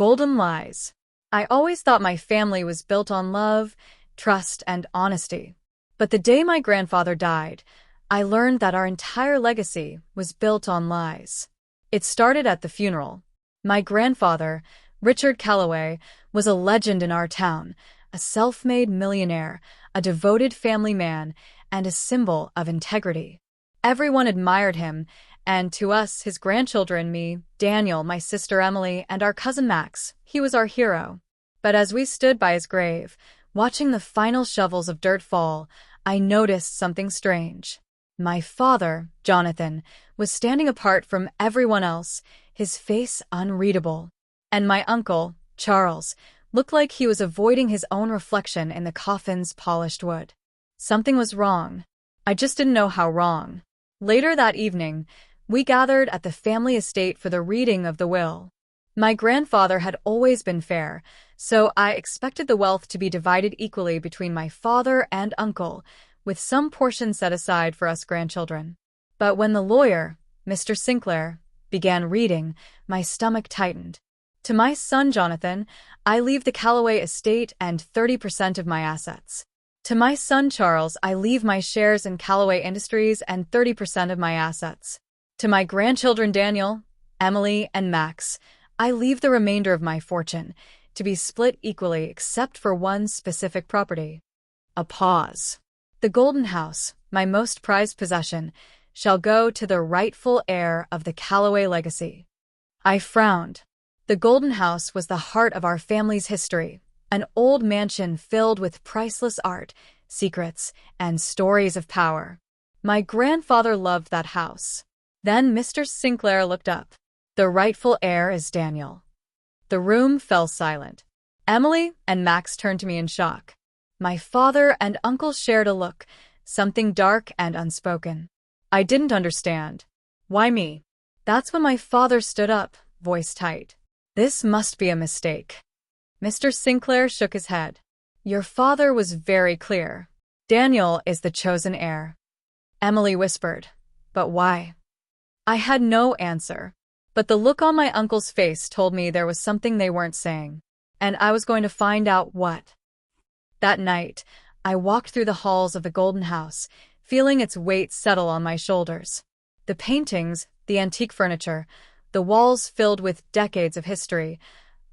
Golden lies. I always thought my family was built on love, trust, and honesty. But the day my grandfather died, I learned that our entire legacy was built on lies. It started at the funeral. My grandfather, Richard Calloway, was a legend in our town, a self-made millionaire, a devoted family man, and a symbol of integrity. Everyone admired him, and to us, his grandchildren, me, Daniel, my sister Emily, and our cousin Max, he was our hero. But as we stood by his grave, watching the final shovels of dirt fall, I noticed something strange. My father, Jonathan, was standing apart from everyone else, his face unreadable. And my uncle, Charles, looked like he was avoiding his own reflection in the coffin's polished wood. Something was wrong. I just didn't know how wrong. Later that evening, we gathered at the family estate for the reading of the will. My grandfather had always been fair, so I expected the wealth to be divided equally between my father and uncle, with some portion set aside for us grandchildren. But when the lawyer, Mr. Sinclair, began reading, my stomach tightened. To my son Jonathan, I leave the Calloway estate and 30% of my assets. To my son Charles, I leave my shares in Calloway Industries and 30% of my assets. To my grandchildren Daniel, Emily, and Max, I leave the remainder of my fortune, to be split equally except for one specific property. A pause. The Golden House, my most prized possession, shall go to the rightful heir of the Calloway legacy. I frowned. The Golden House was the heart of our family's history, an old mansion filled with priceless art, secrets, and stories of power. My grandfather loved that house. Then Mr. Sinclair looked up. The rightful heir is Daniel. The room fell silent. Emily and Max turned to me in shock. My father and uncle shared a look, something dark and unspoken. I didn't understand. Why me? That's when my father stood up, voice tight. This must be a mistake. Mr. Sinclair shook his head. Your father was very clear. Daniel is the chosen heir. Emily whispered. But why? I had no answer. But the look on my uncle's face told me there was something they weren't saying. And I was going to find out what. That night, I walked through the halls of the Golden House, feeling its weight settle on my shoulders. The paintings, the antique furniture, the walls filled with decades of history.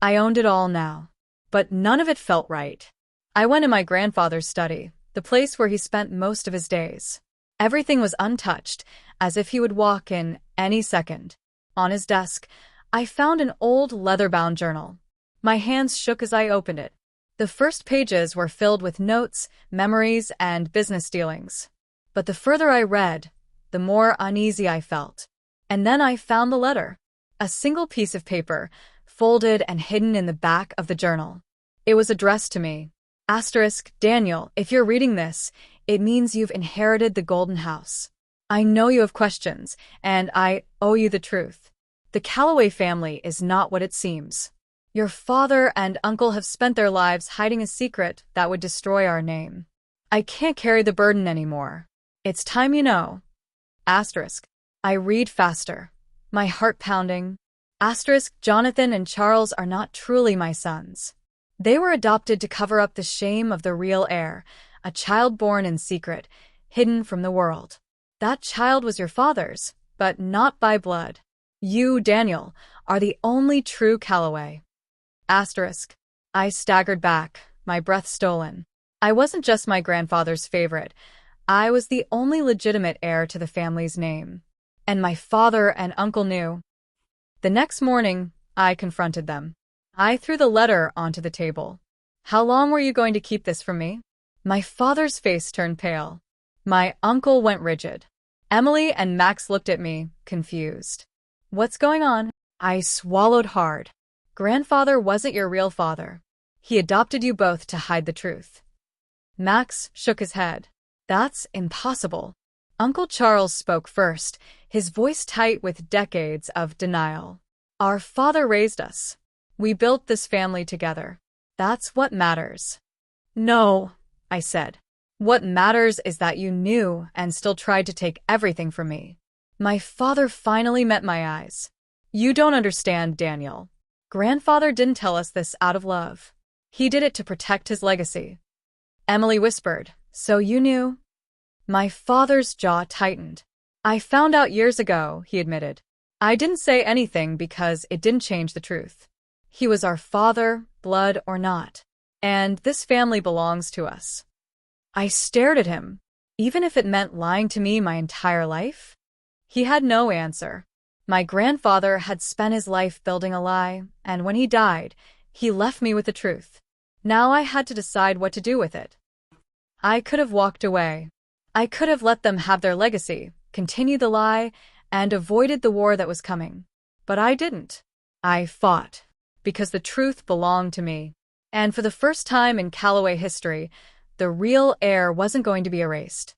I owned it all now. But none of it felt right. I went in my grandfather's study, the place where he spent most of his days. Everything was untouched, as if he would walk in any second. On his desk, I found an old leather-bound journal. My hands shook as I opened it. The first pages were filled with notes, memories, and business dealings. But the further I read, the more uneasy I felt. And then I found the letter. A single piece of paper, folded and hidden in the back of the journal. It was addressed to me. Asterisk, Daniel, if you're reading this, it means you've inherited the Golden House. I know you have questions, and I owe you the truth. The Calloway family is not what it seems. Your father and uncle have spent their lives hiding a secret that would destroy our name. I can't carry the burden anymore. It's time you know. Asterisk. I read faster. My heart pounding. Asterisk, Jonathan and Charles are not truly my sons. They were adopted to cover up the shame of the real heir, a child born in secret, hidden from the world. That child was your father's, but not by blood. You, Daniel, are the only true Calloway. Asterisk. I staggered back, my breath stolen. I wasn't just my grandfather's favorite. I was the only legitimate heir to the family's name. And my father and uncle knew. The next morning, I confronted them. I threw the letter onto the table. How long were you going to keep this from me? My father's face turned pale. My uncle went rigid. Emily and Max looked at me, confused. What's going on? I swallowed hard. Grandfather wasn't your real father. He adopted you both to hide the truth. Max shook his head. That's impossible. Uncle Charles spoke first, his voice tight with decades of denial. Our father raised us. We built this family together. That's what matters. No, I said. What matters is that you knew and still tried to take everything from me. My father finally met my eyes. You don't understand, Daniel. Grandfather didn't tell us this out of love. He did it to protect his legacy. Emily whispered, "So you knew?" My father's jaw tightened. "I found out years ago," he admitted. "I didn't say anything because it didn't change the truth. He was our father, blood or not. And this family belongs to us." I stared at him. Even if it meant lying to me my entire life? He had no answer. My grandfather had spent his life building a lie, and when he died, he left me with the truth. Now I had to decide what to do with it. I could have walked away. I could have let them have their legacy, continued the lie, and avoided the war that was coming. But I didn't. I fought, because the truth belonged to me. And for the first time in Calloway history, the real heir wasn't going to be erased.